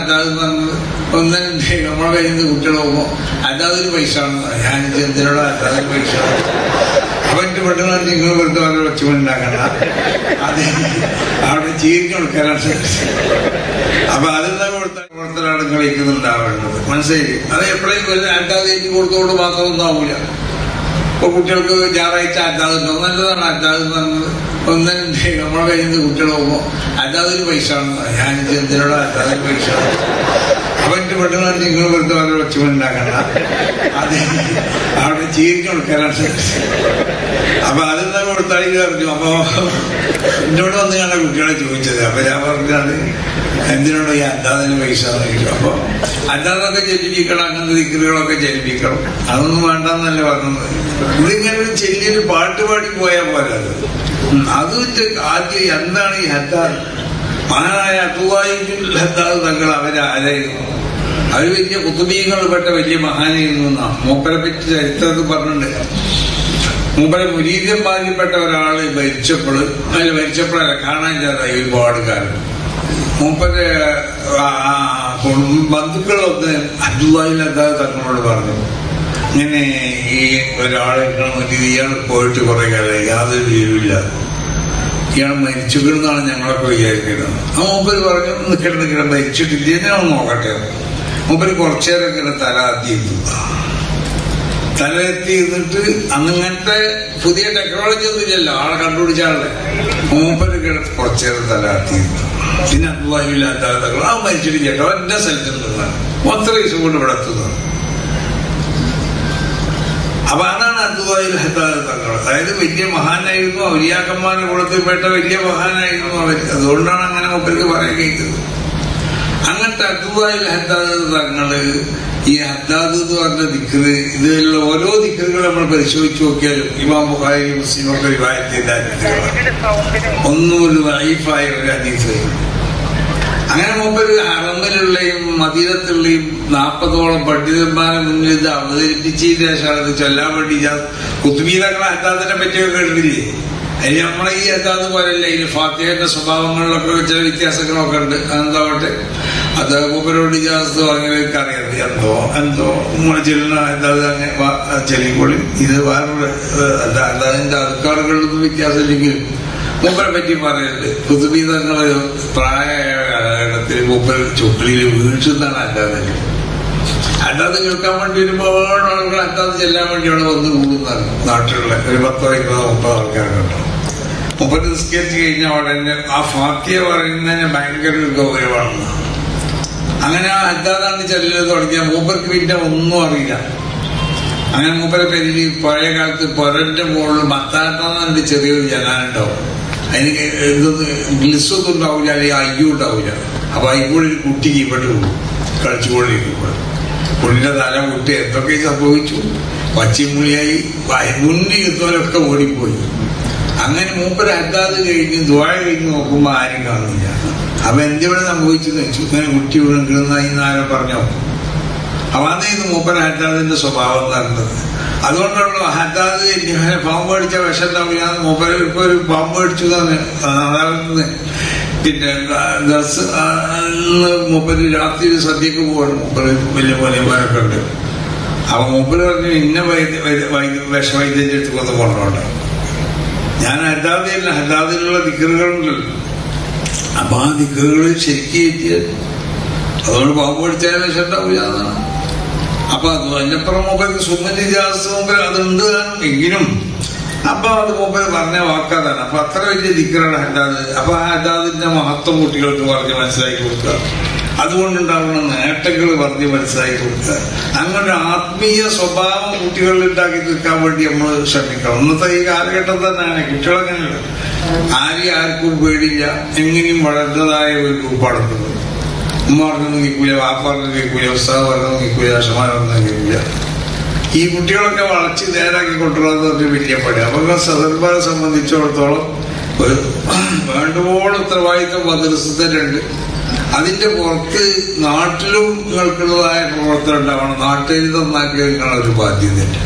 അതാത് പറഞ്ഞത് ഒന്ന് നമ്മളെ കയ്യിൽ നിന്ന് കുട്ടികൾ പോകുമ്പോൾ അതാതൊരു പൈസ ആണെന്ന് ഞാൻ എന്തിനോട് അതാതൊരു പൈസ അപ്പൊ എന്റെ പെട്ടെന്ന് നിങ്ങൾ വെറുതെ വളരെ വെച്ചുകൊണ്ടുണ്ടാക്കണ്ട അത് അവിടെ ചീരിക്ക് കൊടുക്കാനാണ്. അപ്പൊ അതിന്റെ പ്രവർത്തനമാണ് കളിക്കുന്നുണ്ടാവേണ്ടത്. മനസ്സിലായി? അത് എപ്പോഴേക്കും അതാത് എനിക്ക് കൊടുത്തുകൊണ്ട് മാത്രം ഒന്നും ആവൂല. ഇപ്പൊ കുട്ടികൾക്ക് ഞായറാഴ്ച അതാതുണ്ടോ നല്ലതാണ് അതാത് പറഞ്ഞത് ഒന്ന് നമ്മളെ കയ്യിൽ നിന്ന് കുട്ടികൾ പോകുമ്പോൾ അതാതൊരു പൈസ ആണെന്ന് ഞാൻ എന്തിനോട് അതാതൊരു പൈസ അപ്പൊ എന്റെ പെട്ടെന്ന് നിങ്ങൾ വെറുതെ വളരെ വെച്ചുകൊണ്ടുണ്ടാക്കണ്ട അത് അവിടെ ചീരിക്ക് കൊടുക്കാനാണ്. അപ്പൊ അതിന്റെ കൊടുത്താൽ പറഞ്ഞു. അപ്പൊ എന്നോട് വന്ന് ഞാൻ കുട്ടികളെ ചോദിച്ചത്. അപ്പൊ ഞാൻ പറഞ്ഞാണ് എന്തിനോട് ഈ അല്ലാതിന് പൈസ ചോദിച്ചു. അപ്പൊ അല്ലാതൊക്കെ ചെല്ലിപ്പിക്കണം, അങ്ങനത്തെ ദിക്റുകളൊക്കെ ചെല്ലിപ്പിക്കണം, അതൊന്നും വേണ്ടെന്നല്ല പറഞ്ഞത്. ഇതിങ്ങനെ ചെല്ലിയൊരു പാട്ട് പാടി പോയാൽ പോലെ അത് ആദ്യം എന്താണ് ഈ ഹദ്ദാദ്? മഹാനായ അബ്ദുല്ലാഹിബ്നുൽ ഹദ്ദാദ് തങ്ങൾ അവരാരായിരുന്നു? അവർ വലിയ കുത്തുബീങ്ങളിൽപ്പെട്ട വലിയ മഹാനായിരുന്നു എന്നാണ് മൂപ്പരെ പറ്റി ചരിത്രത്തിൽ പറഞ്ഞിട്ടുണ്ട്. മൂപ്പരെ മുരീദന്മാരിൽപ്പെട്ട ഒരാള് മരിച്ചപ്പോഴല്ല കാണാനില്ലാതായി ഒരുപാട് കാലം. മൂപ്പരെ ബന്ധുക്കളൊന്ന് അബ്ദുല്ലാഹിബ്നുൽ ഹദ്ദാദ് തങ്ങളോട് പറഞ്ഞു, ഇങ്ങനെ ഈ ഒരാളെ ഇയാൾ പോയിട്ട് കുറെ കാലം യാതൊരു വിവരമില്ല, ഇയാൾ മരിച്ചുകൊണ്ടാണ് ഞങ്ങളൊക്കെ വിചാരിക്കുന്നത്. ആ മൂപ്പര് പറഞ്ഞു നിൽക്കണം മരിച്ചിട്ടില്ല, ഞാൻ നോക്കട്ടെ. മൂപ്പര് കുറച്ചേരം ഇങ്ങനെ തല എത്തി ഇരുന്നിട്ട് അന്നിങ്ങനത്തെ പുതിയ ടെക്നോളജി ഒന്നും ഇല്ലല്ലോ, ആളെ കണ്ടുപിടിച്ച ആളെ. മൂപ്പര് കുറച്ചേരം തല എത്തിയിരുന്നു. പിന്നെ അബ്ദുല്ലാഹിബ്നുൽ ഹദ്ദാദ് തങ്ങൾ ആ മരിച്ചിട്ടില്ല കേട്ടോ, എന്റെ സ്ഥലത്ത് നിന്നാണ് മൊത്ത ദിവസം കൊണ്ട് ഇവിടെ എത്തുന്നത്. അപ്പൊ അതാണ് അബ്ദുല്ലാഹിബ്നുൽ ഹദ്ദാദ് തങ്ങൾ. അതായത് വലിയ മഹാനായിരുന്നു, ഔലിയാക്കന്മാരുടെ കൂട്ടത്തിൽപ്പെട്ട വലിയ മഹാനായിരുന്നു അവർ. അതുകൊണ്ടാണ് അങ്ങനെ മൂപ്പർക്ക് പറയാൻ കഴിയുന്നത്. അങ്ങനത്തെ അബ്ദുല്ലാഹിബ്നുൽ ഹദ്ദാദ് തങ്ങള് ഈ ഹദ്ദാദ് എന്ന് പറഞ്ഞ ദിക്റ്, ഇതിലുള്ള ഓരോ ദിക്റുകൾ നമ്മൾ പരിശോധിച്ച് നോക്കിയാലും ഇമാം ബുഖാരി മുസ്ലിമൊക്കെ റിവായത്ത് ചെയ്ത ഒന്നും ഒരു ദഈഫായ ഒരു ഹദീസ്. അങ്ങനെ മൂപ്പര് ഹറമിലുള്ളയും മദീനത്തുള്ളയും 40ഓളം പണ്ഡിതന്മാരെ മുന്നിൽ ഇത് അവതരിപ്പിച്ചതിന് ശേഷമാണ് ഇത് ചൊല്ലാൻ വേണ്ടി കുത്തുബീതങ്ങളെ ഹദ്ദാദിനെ പറ്റിയൊക്കെ കേട്ടില്ലേ? അതിന് നമ്മളെ ഈ ഹദ്ദാദ് പോലല്ല, ഇതിന് ഫാത്തിഹയുടെ സ്വഭാവങ്ങളിലൊക്കെ ചില വ്യത്യാസങ്ങളൊക്കെ ഉണ്ട്. അതെന്താവട്ടെ, അത് മൂപ്പരോട് ഇജാസത്ത് വാങ്ങിയവർക്ക് അറിയാം. എന്തോ നമ്മളെ ചെല്ലുന്ന ഹദ്ദാദ് അങ്ങനെ ചെല്ലിക്കോളി. ഇത് വേറെ അതിന്റെ അധികാറുകളിലൊന്നും വ്യത്യാസമില്ലെങ്കിലും മൂപ്പരെ പറ്റി പറയുന്നുണ്ട്. കുത്തുബീതങ്ങള് പ്രായമായ കാലഘട്ടത്തിൽ മൂപ്പർ ചുക്കളിയിൽ വീഴ്ചന്നാണ് അല്ലാതെ കേൾക്കാൻ വേണ്ടി ഒരുപാട് ആളുകൾ അല്ലാതെ ചെല്ലാൻ വേണ്ടി അവിടെ വന്ന് കൂടുന്നതാണ്. നാട്ടിലുള്ള ഒരു 10, 20, 30 ആൾക്കാരുണ്ടോ. മൂപ്പര് നിസ്കരിച്ച് കഴിഞ്ഞാൽ അവിടെ ആ ഫാത്തിഹ പറയുന്നതിന് ഭയങ്കര ഒരു ഗൗരവമാണ്. അങ്ങനെ ആ ഹദ്ദാദാണ് ചെല്ലൽ തുടങ്ങിയാൽ മൂപ്പർക്ക് പിന്നെ ഒന്നും അറിയില്ല. അങ്ങനെ മൂപ്പരെ പേരിൽ പഴയ കാലത്ത് പൊരന്റെ മുകളിൽ മത്താട്ടാന്ന് ചെറിയൊരു ജനാലുണ്ടാവും. അതിന് ഗ്ലിസ്സൊന്നും ഉണ്ടാവില്ല, അല്ലെങ്കിൽ അയ്യും ഉണ്ടാവില്ല. അപ്പൊ അതിക്കൂടെ ഒരു കുട്ടി കീപ്പെട്ട് പോകും കളിച്ചുകൊണ്ടിരിക്കുമ്പോൾ. പുള്ളിന്റെ തല കുട്ടി എന്തൊക്കെ സംഭവിച്ചു, പച്ചിമുളിയായി മുന്നിൽ എത്തുന്നവരൊക്കെ ഓടിപ്പോയി. അങ്ങനെ മൂപ്പര് ഹദ്ദാദ് കഴിഞ്ഞ് ദുആ കഴിഞ്ഞ് നോക്കുമ്പോ ആരും കാണുന്നില്ല. അപ്പൊ എന്തിവിടെ സംഭവിച്ചെന്ന് വെച്ചു, ഇങ്ങനെ കുട്ടി വീണെന്നായി ആരോ പറഞ്ഞോ. അപ്പൊ അതായിരുന്നു മൂപ്പര് ഹദ്ദാദിന്റെ സ്വഭാവം നടന്നത്. അതുകൊണ്ടുള്ള ഹദ്ദാദ് പാമ്പ് അടിച്ച വിഷം ഉണ്ടാവില്ല. മൂപ്പര് ഇപ്പൊ ഒരു പാമ്പ് അടിച്ചു തന്നെ നടന്നത്. പിന്നെ മൂപ്പര് രാത്രി സദ്യക്ക് പോവാണ്. മൂപ്പര് വലിയ പോലെമാരൊക്കെ ഉണ്ട്. അപ്പൊ മൂപ്പര് പറഞ്ഞു ഇന്ന വിഷവൈദ്യന്റെ അടുത്ത് വന്ന് കൊണ്ടോണ്ട. ഞാൻ ഹദ്ദാദിലുള്ള ദിക്റുകളുണ്ടല്ലോ, അപ്പൊ ആ ദിക്റുകളിൽ ശരിക്കും എത്തിയത് അതുകൊണ്ട് പാമ്പ് അടിച്ചാൽ വിഷം ഉണ്ടാവില്ല എന്നാണ്. അപ്പൊ അത് അതിനപ്പുറം മൂപ്പർക്ക് സുന്നത്ത് ഇജാസത്ത് മൂപ്പര് അതുണ്ട് എങ്കിലും അപ്പൊ അത് മൂപ്പര് പറഞ്ഞ വാക്കാതാണ്. അപ്പൊ അത്ര വലിയ ദിക്റാണ് ഹദ്ദാദ്. അപ്പൊ ആ ഹദ്ദാദിന്റെ മഹത്വം കുട്ടികൾക്ക് പറഞ്ഞ് മനസ്സിലാക്കി കൊടുക്കുക, അതുകൊണ്ടുണ്ടാവുന്ന നേട്ടങ്ങൾ പറഞ്ഞ് മനസ്സിലാക്കി കൊടുക്കുക. അങ്ങനെ ആത്മീയ സ്വഭാവം കുട്ടികളിൽ ഉണ്ടാക്കി തീർക്കാൻ വേണ്ടി നമ്മൾ ശ്രമിക്കണം. ഇന്നത്തെ ഈ കാലഘട്ടം തന്നെയാണ് കുട്ടികളങ്ങനെയുള്ള ആർക്കും പേടില്ല, എങ്ങനെയും വളർന്നതായ ഒരു രൂപപ്പെടുന്നത്. ഉമ്മ പറഞ്ഞൊന്നും കേൾക്കൂല, വാപ്പ പറഞ്ഞു കേൾക്കൂല, ഉസ്താദ് പറഞ്ഞൊന്നും കേൾക്കൂല, അഷമാരൊന്നും കേൾക്കൂല. ഈ കുട്ടികളൊക്കെ വളർച്ച നേരാക്കി കൊണ്ടുവരാന്ന് പറഞ്ഞ് വലിയ പണി. അപ്പൊ സദർബാരെ സംബന്ധിച്ചിടത്തോളം ഒരു വേണ്ടുപോലെ ഉത്തരവാദിത്വം മദ്രസത്തിലുണ്ട്. അതിന്റെ പുറത്ത് നാട്ടിലും നിങ്ങൾക്കുള്ളതായ പ്രവർത്തനം ഉണ്ടാവണം. നാട്ടിൽ നന്നാക്കി നിങ്ങളൊരു ബാധ്യതയുണ്ട്.